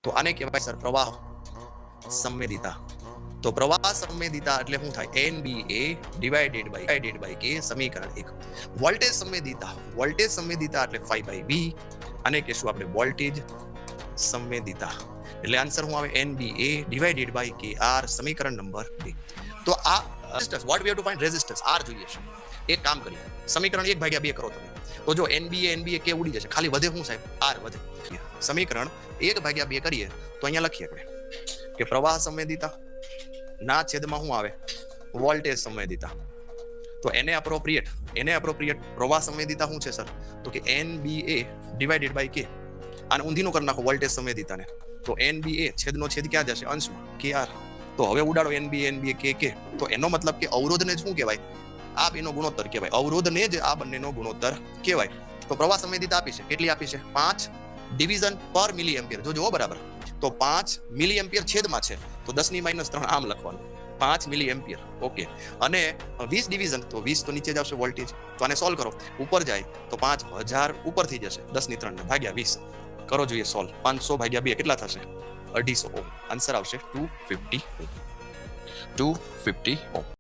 તો આને કહેવાય સર પ્રવાહ સંવેદિતા. તો પ્રવાહ સંવેદિતા એટલે શું થાય? NBA ડિવાઇડેડ બાય K સમીકરણ 1. વોલ્ટેજ સંવેદિતા એટલે 5/V. આને કહેશું આપણે વોલ્ટેજ સંવેદિતા. એટલે આન્સર શું આવે? NBA ડિવાઇડેડ બાય KR સમીકરણ નંબર 2. તો આ resistance, what we have to find resistance, R જોઈએ છે. એક કામ કરીએ, સમીકરણ 1/2 કરો તમે. તો જો NBA K ઉડી જશે, ખાલી વધે શું સાહેબ? R વધે. સમીકરણ 1/2 કરીએ તો અહીંયા લખીએ આપણે કે પ્રવાહ સંવેદિતા ના છેદમાં શું આવે? વોલ્ટેજ સંવેદિતા. તો એને એપ્રોપ્રિએટ પ્રવાહ સંવેદિતા શું છે સર? તો કે NBA ડિવાઇડેડ બાય K. આને ઊંધીનું કરી નાખો વોલ્ટેજ સંવેદિતાને. તો NBA છેદનો છેદ ક્યાં જશે? અંશમાં, KR. તો હવે ઉડાડો NBA K. તો એનો મતલબ કે અવરોધને જ શું કહેવાય? આ બેનો ગુણોત્તર કહેવાય. અવરોધને જ આ બંનેનો ગુણોત્તર કહેવાય. તો પ્રવાહ સંવેદિતા આપી છે, કેટલી આપી છે? 5 ડિવિઝન પર મિલી એમ્પિયર. જો બરાબર. તો 5 મિલી એમ્પિયર છેદમાં છે, તો 10⁻³ આમ લખવાનું, 5 મિલી એમ્પિયર. ઓકે. અને 20 ડિવિઝન, તો 20 તો નીચે જ આવશે વોલ્ટેજ. તો આને સોલ્વ કરો, ઉપર જાય તો 5000 ઉપર થઈ જશે, 10⁻³ ભાગ્યા 20 કરો, જોઈએ સોલ્વ. 500/2 કેટલા થશે? 250 ઓહ્મ. આન્સર આવશે 250 ઓહ્મ.